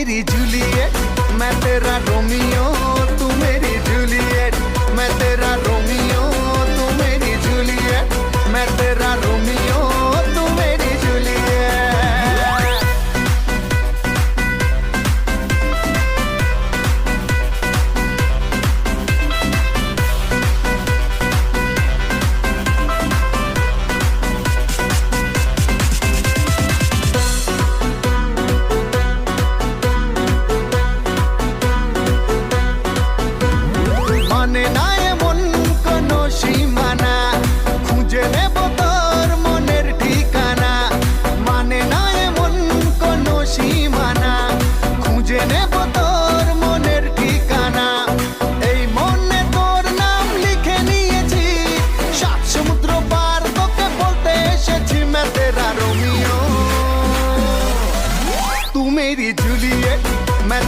मेरी जूलियट, मैं तेरा रोमियो, तू मेरी जूलियट, मैं तेरा रोमियो, तू मेरी जूलियट, मैं तेरा रोमियो, तू मेरी जूलियट। মানে না এমন কোনো সীমানা, খুঁজে নেব তোর মনের ঠিকানা। মানে না এমন কোনো সীমানা, খুঁজে নেব তোর মনের ঠিকানা। এই মনে তোর নাম লিখে নিয়েছি, সাত সমুদ্র পার তোকে বলতে এসেছি, मैं तेरा रोमियो, तू मेरी जूलियट, मैं